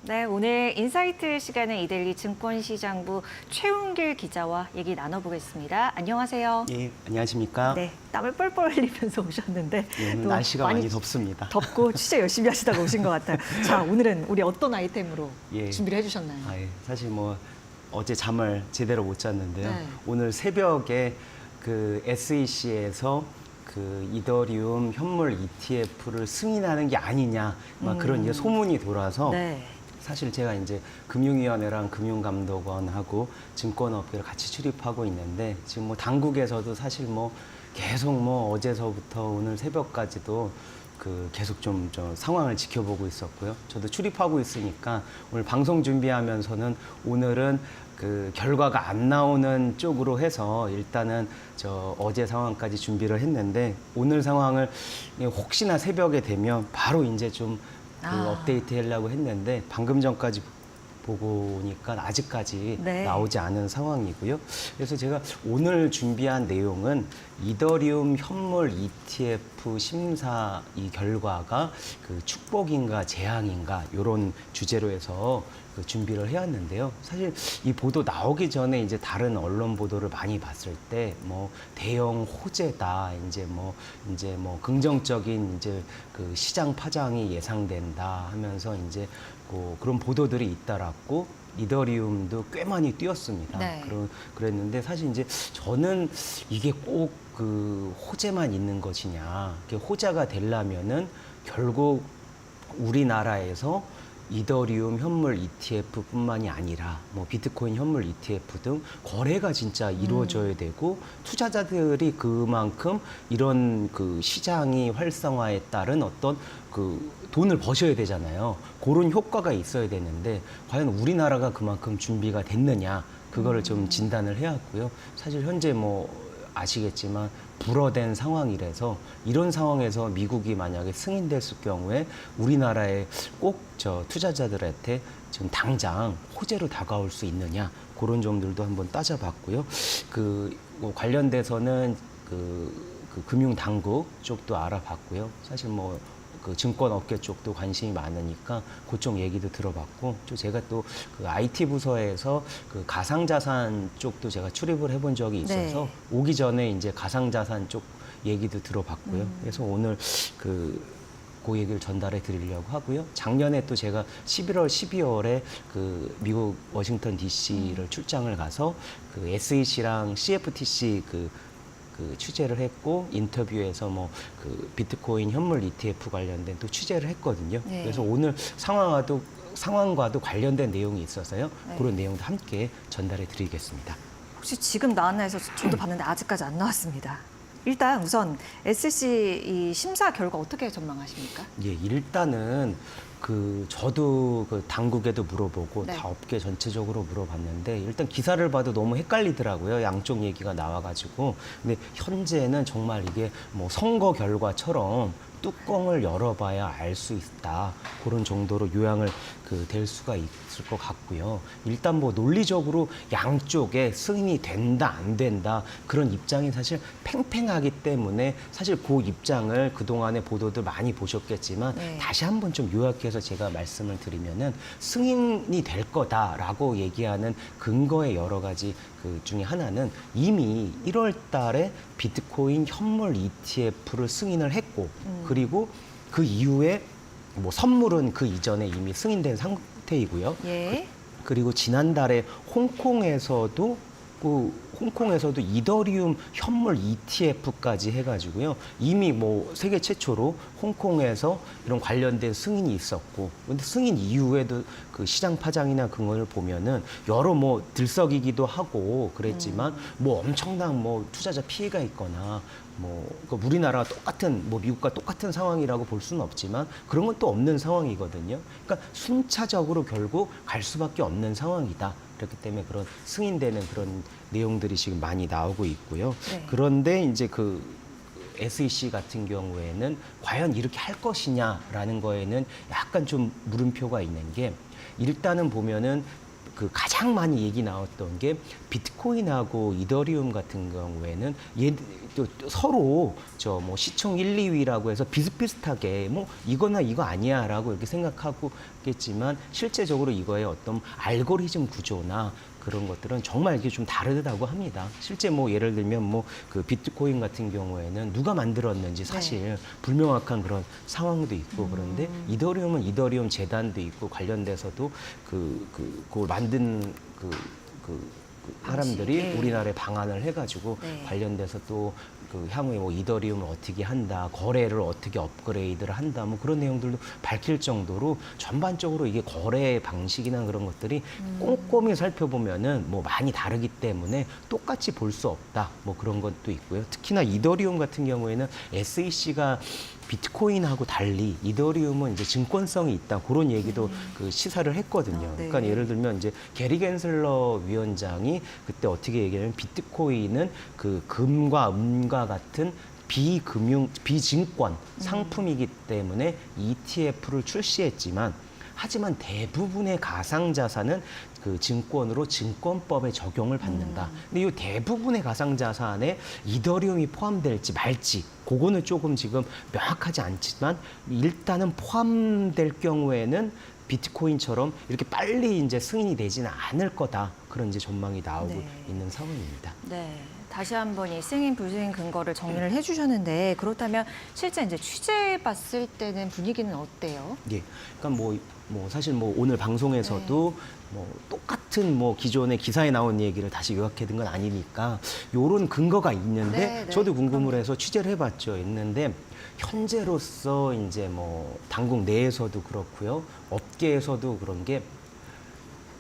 네, 오늘 인사이트 시간에 이데일리 증권시장부 최웅길 기자와 얘기 나눠보겠습니다. 안녕하세요. 예, 안녕하십니까? 네, 땀을 뻘뻘 흘리면서 오셨는데 예, 오늘 또 날씨가 많이 덥습니다. 덥고 취재 열심히 하시다가 오신 것 같아요. 자, 오늘은 우리 어떤 아이템으로 예. 준비를 해주셨나요? 예, 사실 뭐 어제 잠을 제대로 못 잤는데요. 네. 오늘 새벽에 그 SEC에서 그 이더리움 현물 ETF를 승인하는 게 아니냐 막 그런 이제 소문이 돌아서 네. 사실 제가 이제 금융위원회랑 금융감독원하고 증권업계를 같이 출입하고 있는데 지금 뭐 당국에서도 사실 뭐 계속 뭐 어제서부터 오늘 새벽까지도 그 계속 좀 상황을 지켜보고 있었고요. 저도 출입하고 있으니까 오늘 방송 준비하면서는 오늘은 그 결과가 안 나오는 쪽으로 해서 일단은 저 어제 상황까지 준비를 했는데 오늘 상황을 혹시나 새벽에 되면 바로 이제 좀 그 업데이트 하려고 했는데 방금 전까지 보고 오니까 아직까지 네. 나오지 않은 상황이고요. 그래서 제가 오늘 준비한 내용은 이더리움 현물 ETF 심사 이 결과가 그 축복인가 재앙인가 이런 주제로 해서 그 준비를 해왔는데요. 사실 이 보도 나오기 전에 이제 다른 언론 보도를 많이 봤을 때 뭐 대형 호재다 이제 뭐 긍정적인 이제 그 시장 파장이 예상된다 하면서 이제 그런 보도들이 잇따랐고 이더리움도 꽤 많이 뛰었습니다. 네. 그랬는데 사실 이제 저는 이게 꼭 그 호재만 있는 것이냐, 호재가 되려면은 결국 우리나라에서 이더리움 현물 ETF뿐만이 아니라 뭐 비트코인 현물 ETF 등 거래가 진짜 이루어져야 되고 투자자들이 그만큼 이런 그 시장이 활성화에 따른 어떤 그 돈을 버셔야 되잖아요. 그런 효과가 있어야 되는데 과연 우리나라가 그만큼 준비가 됐느냐 그거를 좀 진단을 해왔고요. 사실 현재 뭐 아시겠지만 불어된 상황이라서 이런 상황에서 미국이 만약에 승인됐을 경우에 우리나라에 꼭 투자자들한테 지금 당장 호재로 다가올 수 있느냐 그런 점들도 한번 따져봤고요. 뭐 관련돼서는 그 금융 당국 쪽도 알아봤고요. 사실 뭐 그 증권 업계 쪽도 관심이 많으니까 그쪽 얘기도 들어봤고 또 제가 또 그 IT 부서에서 그 가상자산 쪽도 제가 출입을 해본 적이 있어서 네. 오기 전에 이제 가상자산 쪽 얘기도 들어봤고요. 그래서 오늘 그 얘기를 전달해 드리려고 하고요. 작년에 또 제가 11월, 12월에 그 미국 워싱턴 DC를 출장을 가서 그 SEC랑 CFTC 그 취재를 했고 인터뷰에서 뭐 그 비트코인 현물 ETF 관련된 또 취재를 했거든요. 네. 그래서 오늘 상황과도 관련된 내용이 있어서요. 네. 그런 내용도 함께 전달해 드리겠습니다. 혹시 지금 나왔나 해서 저도 봤는데 아직까지 안 나왔습니다. 일단 우선 SEC 이 심사 결과 어떻게 전망하십니까? 예, 일단은 저도 그 당국에도 물어보고 네. 다 업계 전체적으로 물어봤는데 일단 기사를 봐도 너무 헷갈리더라고요. 양쪽 얘기가 나와가지고. 근데 현재는 정말 이게 뭐 선거 결과처럼 뚜껑을 열어봐야 알 수 있다. 그런 정도로 요약을 될 수가 있을 것 같고요. 일단 뭐 논리적으로 양쪽에 승인이 된다, 안 된다. 그런 입장이 사실 팽팽하기 때문에 사실 그 입장을 그동안의 보도들 많이 보셨겠지만 네. 다시 한번 좀 요약해서 제가 말씀을 드리면은 승인이 될 거다라고 얘기하는 근거의 여러 가지 그 중에 하나는 이미 1월 달에 비트코인 현물 ETF를 승인을 했고 그리고 그 이후에 뭐 선물은 그 이전에 이미 승인된 상태이고요. 예. 그리고 지난달에 홍콩에서도 이더리움 현물 ETF까지 해가지고요. 이미 뭐 세계 최초로 홍콩에서 이런 관련된 승인이 있었고, 근데 승인 이후에도 그 시장 파장이나 그런 걸 보면은 여러 뭐 들썩이기도 하고 그랬지만 뭐 엄청난 뭐 투자자 피해가 있거나 뭐 우리나라가 똑같은 뭐 미국과 똑같은 상황이라고 볼 수는 없지만 그런 건 또 없는 상황이거든요. 그러니까 순차적으로 결국 갈 수밖에 없는 상황이다. 그렇기 때문에 그런 승인되는 그런 내용들이 지금 많이 나오고 있고요. 네. 그런데 이제 그 SEC 같은 경우에는 과연 이렇게 할 것이냐라는 거에는 약간 좀 물음표가 있는 게 일단은 보면은 그 가장 많이 얘기 나왔던 게 비트코인하고 이더리움 같은 경우에는 또 서로 저 뭐 시총 1, 2위라고 해서 비슷비슷하게 뭐 이거나 이거 아니야라고 이렇게 생각하고겠지만 실제적으로 이거의 어떤 알고리즘 구조나 그런 것들은 정말 이게 좀 다르다고 합니다. 실제 뭐 예를 들면 뭐 그 비트코인 같은 경우에는 누가 만들었는지 사실 불명확한 그런 상황도 있고 그런데 이더리움은 이더리움 재단도 있고 관련돼서도 그걸 만든 사람들이 네. 우리나라에 방안을 해가지고 네. 관련돼서 또 그 향후에 뭐 이더리움을 어떻게 한다, 거래를 어떻게 업그레이드를 한다, 뭐 그런 내용들도 밝힐 정도로 전반적으로 이게 거래 방식이나 그런 것들이 꼼꼼히 살펴보면은 뭐 많이 다르기 때문에 똑같이 볼 수 없다, 뭐 그런 것도 있고요. 특히나 이더리움 같은 경우에는 SEC가 비트코인하고 달리 이더리움은 이제 증권성이 있다 그런 얘기도 그 시사를 했거든요. 네. 그러니까 예를 들면 이제 게리 겐슬러 위원장이 그때 어떻게 얘기하냐면 비트코인은 그 금과 음과 같은 비증권 상품이기 때문에 ETF를 출시했지만 하지만 대부분의 가상자산은 그 증권으로 증권법에 적용을 받는다. 근데 이 대부분의 가상자산에 이더리움이 포함될지 말지 그거는 조금 지금 명확하지 않지만 일단은 포함될 경우에는 비트코인처럼 이렇게 빨리 이제 승인이 되지는 않을 거다. 그런 이제 전망이 나오고 네. 있는 상황입니다. 네. 다시 한번 이 승인 불승인 근거를 정리를 해주셨는데 그렇다면 실제 이제 취재해 봤을 때는 분위기는 어때요? 예. 그러니까 뭐 사실 뭐 오늘 방송에서도 뭐 똑같은 뭐 기존의 기사에 나온 얘기를 다시 요약해둔 건 아니니까 요런 근거가 있는데 네, 저도 궁금을 해서 취재를 해봤죠. 했는데 현재로서 이제 뭐 당국 내에서도 그렇고요. 업계에서도 그런 게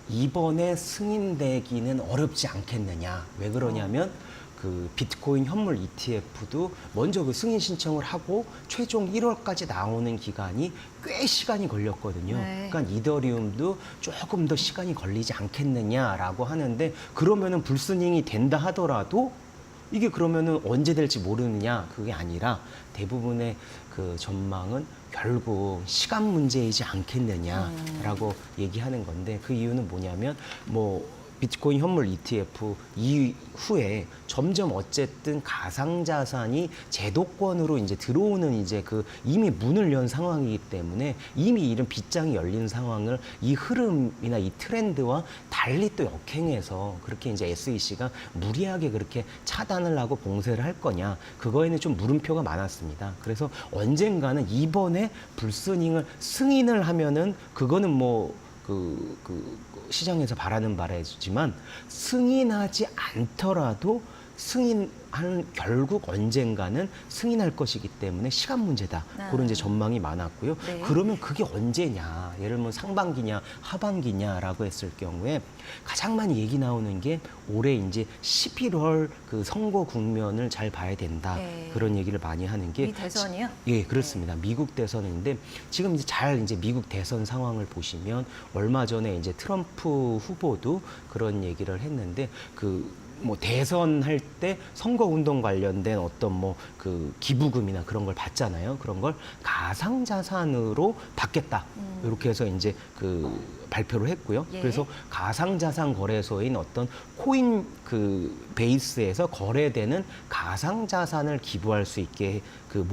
이번에 승인되기는 어렵지 않겠느냐. 왜 그러냐면 그 비트코인 현물 ETF도 먼저 그 승인 신청을 하고 최종 1월까지 나오는 기간이 꽤 시간이 걸렸거든요. 네. 그러니까 이더리움도 조금 더 시간이 걸리지 않겠느냐라고 하는데 그러면은 불승인이 된다 하더라도 이게 그러면은 언제 될지 모르느냐 그게 아니라 대부분의 그 전망은 결국 시간 문제이지 않겠느냐라고 얘기하는 건데 그 이유는 뭐냐면 뭐 비트코인 현물 ETF 이후에 점점 어쨌든 가상자산이 제도권으로 이제 들어오는 이제 그 이미 문을 연 상황이기 때문에 이미 이런 빗장이 열린 상황을 이 흐름이나 이 트렌드와 달리 또 역행해서 그렇게 이제 SEC가 무리하게 그렇게 차단을 하고 봉쇄를 할 거냐 그거에는 좀 물음표가 많았습니다. 그래서 언젠가는 이번에 승인을 하면은 그거는 뭐 시장에서 바라는 바라지만 승인하지 않더라도 결국 언젠가는 승인할 것이기 때문에 시간 문제다. 그런 이제 전망이 많았고요. 네. 그러면 그게 언제냐? 예를 들면 상반기냐, 하반기냐라고 했을 경우에 가장 많이 얘기 나오는 게 올해 이제 11월 그 선거 국면을 잘 봐야 된다. 네. 그런 얘기를 많이 하는 게 이 대선이요? 예, 그렇습니다. 미국 대선인데 지금 이제 미국 대선 상황을 보시면 얼마 전에 이제 트럼프 후보도 그런 얘기를 했는데 뭐 대선할 때 선거운동 관련된 어떤 뭐 그 기부금이나 그런 걸 받잖아요. 그런 걸 가상자산으로 받겠다. 이렇게 해서 이제 그 발표를 했고요. 예. 그래서 가상자산 거래소인 어떤 코인 그 베이스에서 거래되는 가상자산을 기부할 수 있게 그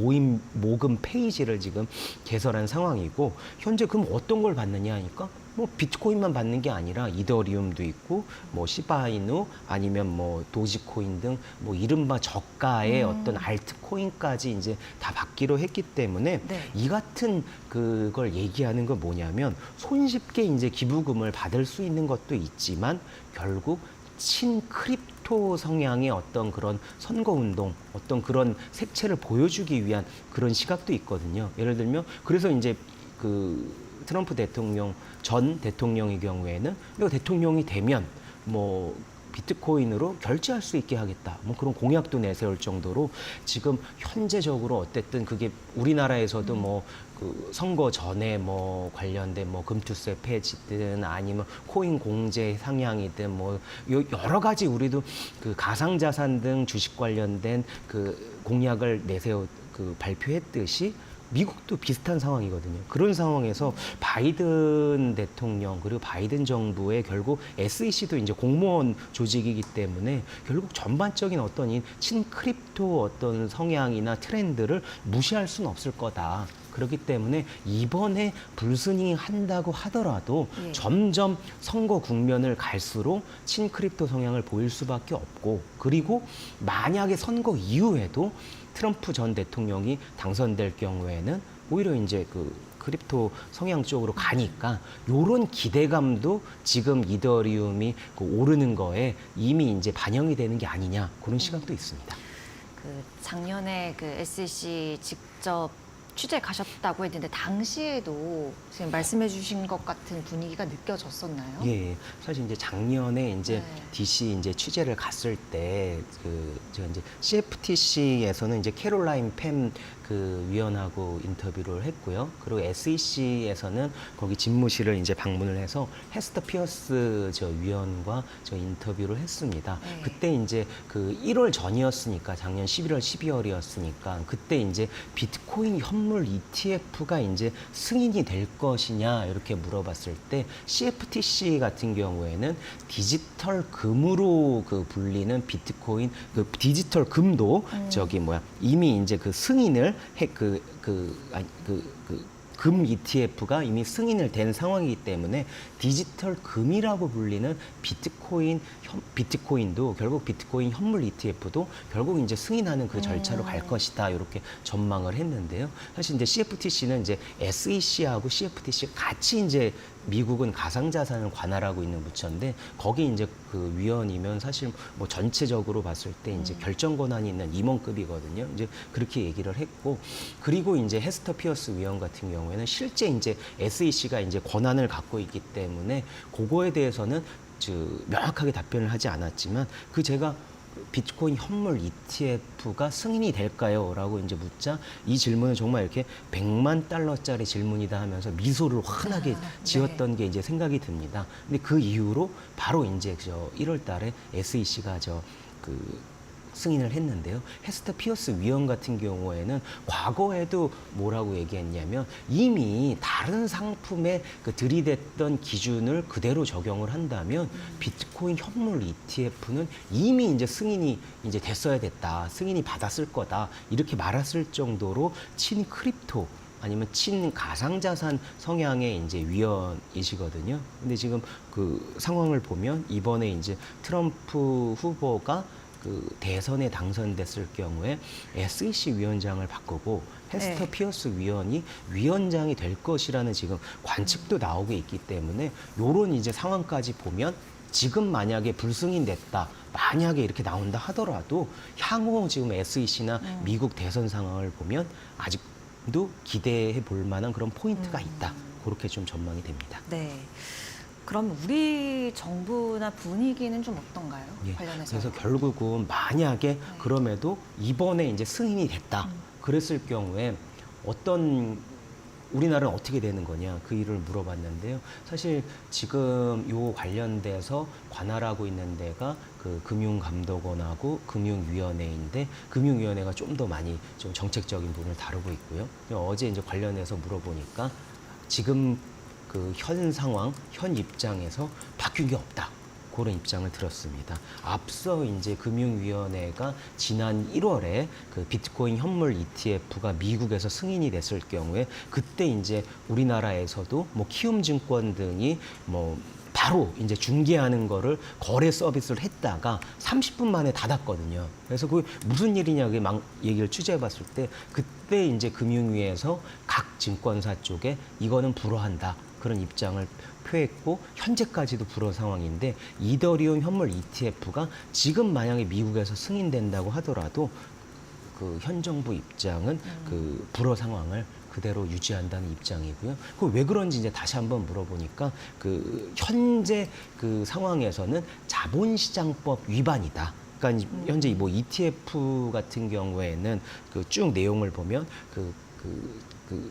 모금 페이지를 지금 개설한 상황이고 현재 그럼 어떤 걸 받느냐 하니까 뭐 비트코인만 받는 게 아니라 이더리움도 있고 뭐 시바이누 아니면 뭐 도지코인 등 뭐 이른바 저가의 어떤 알트코인까지 이제 다 받기로 했기 때문에 네. 이 같은 그걸 얘기하는 건 뭐냐면 손쉽게 이제 기부금을 받을 수 있는 것도 있지만 결국 친크립토 성향의 어떤 그런 선거운동, 어떤 그런 색채를 보여주기 위한 그런 시각도 있거든요. 예를 들면 그래서 이제 그 트럼프 대통령 전 대통령의 경우에는 이거 대통령이 되면 뭐 비트코인으로 결제할 수 있게 하겠다. 뭐 그런 공약도 내세울 정도로 지금 현재적으로 어쨌든 그게 우리나라에서도 뭐 그 선거 전에 뭐 관련된 뭐 금투세 폐지든 아니면 코인 공제 상향이든 뭐 여러 가지 우리도 그 가상자산 등 주식 관련된 그 공약을 발표했듯이 미국도 비슷한 상황이거든요. 그런 상황에서 바이든 대통령 그리고 바이든 정부의 결국 SEC도 이제 공무원 조직이기 때문에 결국 전반적인 어떤 이 친크립토 어떤 성향이나 트렌드를 무시할 수는 없을 거다. 그렇기 때문에 이번에 불스닝한다고 하더라도 예. 점점 선거 국면을 갈수록 친크립토 성향을 보일 수밖에 없고, 그리고 만약에 선거 이후에도 트럼프 전 대통령이 당선될 경우에는 오히려 이제 그 크립토 성향 쪽으로 가니까 요런 기대감도 지금 이더리움이 그 오르는 거에 이미 이제 반영이 되는 게 아니냐, 그런 시각도 있습니다. 그 작년에 그 SEC 직접 취재 가셨다고 했는데 당시에도 지금 말씀해 주신 것 같은 분위기가 느껴졌었나요? 예, 사실 이제 작년에 이제 네. DC 이제 취재를 갔을 때 제가 이제 CFTC에서는 이제 캐롤라인 팸 그 위원하고 인터뷰를 했고요. 그리고 SEC에서는 거기 집무실을 이제 방문을 해서 헤스터 피어스 저 위원과 저 인터뷰를 했습니다. 네. 그때 이제 그 1월 전이었으니까 작년 11월, 12월이었으니까 그때 이제 비트코인 현물 ETF가 이제 승인이 될 것이냐 이렇게 물어봤을 때 CFTC 같은 경우에는 디지털 금으로 그 불리는 비트코인 그 디지털 금도 저기 뭐야 이미 이제 그 승인을 금 ETF가 이미 승인을 된 상황이기 때문에 디지털 금이라고 불리는 비트코인도 결국 비트코인 현물 ETF도 결국 이제 승인하는 그 절차로 갈 것이다, 이렇게 전망을 했는데요. 사실 이제 CFTC는 이제 SEC하고 CFTC 같이 이제 미국은 가상자산을 관할하고 있는 부처인데 거기 이제 그 위원이면 사실 뭐 전체적으로 봤을 때 이제 결정 권한이 있는 임원급이거든요. 이제 그렇게 얘기를 했고, 그리고 이제 헤스터 피어스 위원 같은 경우에는 실제 이제 SEC가 이제 권한을 갖고 있기 때문에 그거에 대해서는 명확하게 답변을 하지 않았지만 제가 비트코인 현물 ETF가 승인이 될까요? 라고 이제 묻자 이 질문은 정말 이렇게 100만 달러짜리 질문이다 하면서 미소를 환하게 지었던 게 이제 생각이 듭니다. 근데 그 이후로 바로 이제 1월 달에 SEC가 승인을 했는데요. 헤스터 피어스 위원 같은 경우에는 과거에도 뭐라고 얘기했냐면 이미 다른 상품에 들이댔던 기준을 그대로 적용을 한다면 비트코인 현물 ETF는 이미 이제 승인이 이제 됐어야 됐다, 승인이 받았을 거다, 이렇게 말했을 정도로 친 크립토 아니면 친 가상자산 성향의 이제 위원이시거든요. 근데 지금 그 상황을 보면 이번에 이제 트럼프 후보가 대선에 당선됐을 경우에 SEC 위원장을 바꾸고 헤스터 네. 피어스 위원이 위원장이 될 것이라는 지금 관측도 나오고 있기 때문에 요런 이제 상황까지 보면 지금 만약에 불승인됐다, 만약에 이렇게 나온다 하더라도 향후 지금 SEC나 미국 대선 상황을 보면 아직도 기대해 볼 만한 그런 포인트가 있다. 그렇게 좀 전망이 됩니다. 네. 그럼 우리 정부나 분위기는 좀 어떤가요? 예, 관련해서. 그래서 결국은 만약에 그럼에도 이번에 이제 승인이 됐다 그랬을 경우에 우리나라는 어떻게 되는 거냐, 그 일을 물어봤는데요. 사실 지금 요 관련돼서 관할하고 있는 데가 그 금융감독원하고 금융위원회인데 금융위원회가 좀 더 많이 좀 정책적인 부분을 다루고 있고요. 어제 이제 관련해서 물어보니까 지금 현 상황, 현 입장에서 바뀐 게 없다, 그런 입장을 들었습니다. 앞서 이제 금융위원회가 지난 1월에 비트코인 현물 ETF가 미국에서 승인이 됐을 경우에 그때 이제 우리나라에서도 뭐 키움증권 등이 뭐 바로 이제 중개하는 거를 거래 서비스를 했다가 30분 만에 닫았거든요. 그래서 그게 무슨 일이냐 얘기를 취재해봤을 때 그때 이제 금융위에서 각 증권사 쪽에 이거는 불허한다, 그런 입장을 표했고 현재까지도 불허 상황인데 이더리움 현물 ETF가 지금 만약에 미국에서 승인된다고 하더라도 현 정부 입장은 불허 상황을 그대로 유지한다는 입장이고요. 왜 그런지 이제 다시 한번 물어보니까 현재 상황에서는 자본시장법 위반이다. 그러니까 현재 뭐 ETF 같은 경우에는 쭉 내용을 보면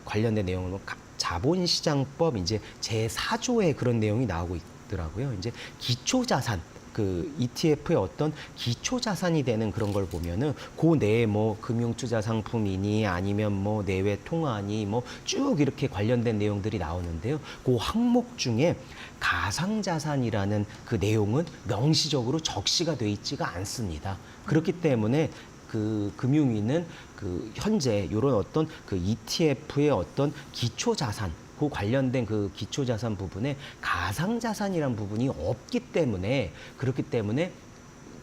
관련된 내용을 보면 자본시장법 이제 제4조에 그런 내용이 나오고 있더라고요. 이제 기초자산, 그 ETF의 어떤 기초 자산이 되는 그런 걸 보면은 그 내에 뭐 금융투자 상품이니 아니면 뭐 내외 통화니 뭐 쭉 이렇게 관련된 내용들이 나오는데요. 그 항목 중에 가상자산이라는 그 내용은 명시적으로 적시가 돼 있지가 않습니다. 그렇기 때문에 그 금융위는 그 현재 이런 어떤 그 ETF의 어떤 기초 자산, 그 관련된 그 기초 자산 부분에 가상 자산이란 부분이 없기 때문에 그렇기 때문에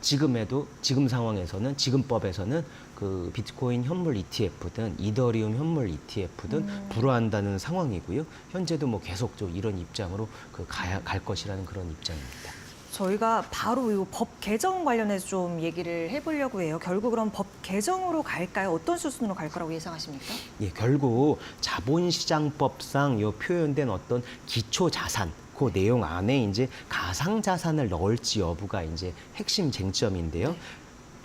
지금 상황에서는 지금 법에서는 그 비트코인 현물 ETF든 이더리움 현물 ETF든 불허한다는 상황이고요. 현재도 뭐 계속적으로 이런 입장으로 갈 것이라는 그런 입장입니다. 저희가 바로 이 법 개정 관련해서 좀 얘기를 해보려고 해요. 결국 그럼 법 개정으로 갈까요? 어떤 수순으로 갈 거라고 예상하십니까? 예, 결국 자본시장법상 요 표현된 어떤 기초 자산 그 내용 안에 이제 가상 자산을 넣을지 여부가 이제 핵심 쟁점인데요.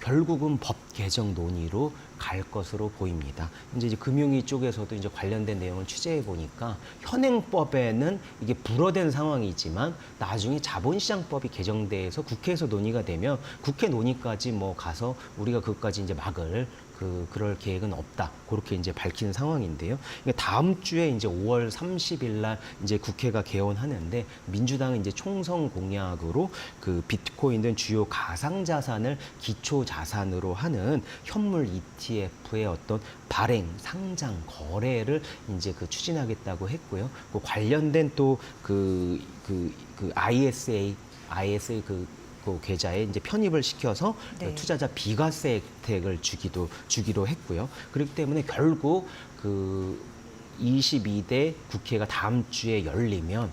결국은 법 개정 논의로 갈 것으로 보입니다. 이제 금융위 쪽에서도 이제 관련된 내용을 취재해 보니까 현행법에는 이게 불허된 상황이지만 나중에 자본시장법이 개정돼서 국회에서 논의가 되면 국회 논의까지 뭐 가서 우리가 그것까지 이제 막을 그럴 계획은 없다. 그렇게 이제 밝힌 상황인데요. 다음 주에 이제 5월 30일 날 이제 국회가 개원하는데 민주당은 이제 총선 공약으로 그 비트코인 등 주요 가상 자산을 기초 자산으로 하는 현물 ETF의 어떤 발행, 상장, 거래를 이제 추진하겠다고 했고요. 그 관련된 또 그 ISA 그 계좌에 이제 편입을 시켜서 네. 투자자 비과세 혜택을 주기로 했고요. 그렇기 때문에 결국 그 22대 국회가 다음 주에 열리면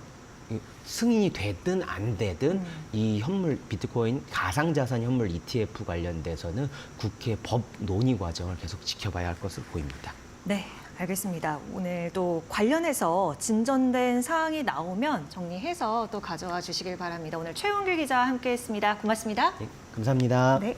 승인이 되든 안 되든 이 현물 비트코인 가상자산 현물 ETF 관련돼서는 국회 법 논의 과정을 계속 지켜봐야 할 것으로 보입니다. 네, 알겠습니다. 오늘도 관련해서 진전된 사항이 나오면 정리해서 또 가져와 주시길 바랍니다. 오늘 최원길 기자와 함께했습니다. 고맙습니다. 네, 감사합니다. 네.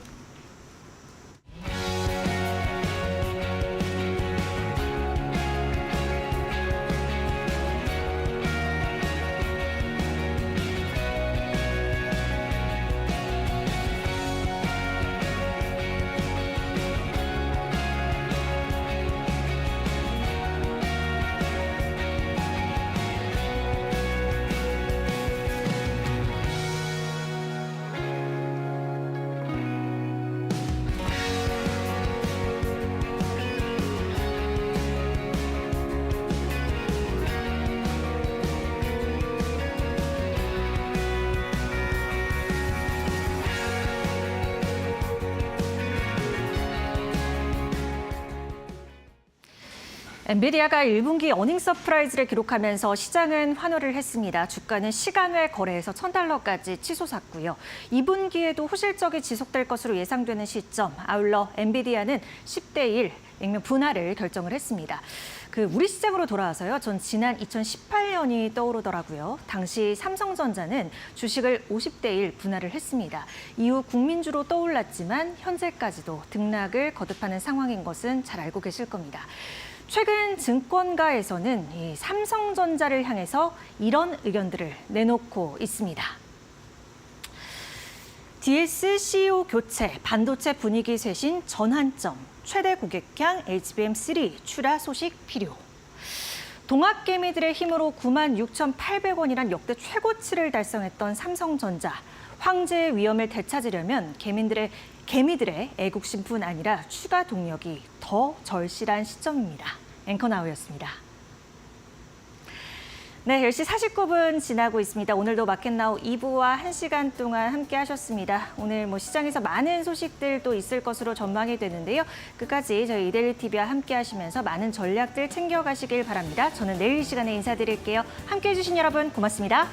엔비디아가 1분기 어닝 서프라이즈를 기록하면서 시장은 환호를 했습니다. 주가는 시간을 거래해서 $1,000까지 치솟았고요. 2분기에도 호실적이 지속될 것으로 예상되는 시점, 아울러 엔비디아는 10대1 액면 분할을 결정을 했습니다. 우리 시장으로 돌아와서요. 전 지난 2018년이 떠오르더라고요. 당시 삼성전자는 주식을 50대1 분할을 했습니다. 이후 국민주로 떠올랐지만 현재까지도 등락을 거듭하는 상황인 것은 잘 알고 계실 겁니다. 최근 증권가에서는 이 삼성전자를 향해서 이런 의견들을 내놓고 있습니다. DS CEO 교체, 반도체 분위기 쇄신 전환점, 최대 고객향 HBM3 출하 소식 필요. 동학개미들의 힘으로 96,800원이란 역대 최고치를 달성했던 삼성전자. 황제의 위험을 되찾으려면 개미들의 애국심뿐 아니라 추가 동력이 더 절실한 시점입니다. 앵커나우였습니다. 네, 10시 49분 지나고 있습니다. 오늘도 마켓나우 2부와 1시간 동안 함께 하셨습니다. 오늘 시장에서 많은 소식들도 있을 것으로 전망이 되는데요. 끝까지 저희 이데일리TV와 함께 하시면서 많은 전략들 챙겨가시길 바랍니다. 저는 내일 이 시간에 인사드릴게요. 함께 해주신 여러분 고맙습니다.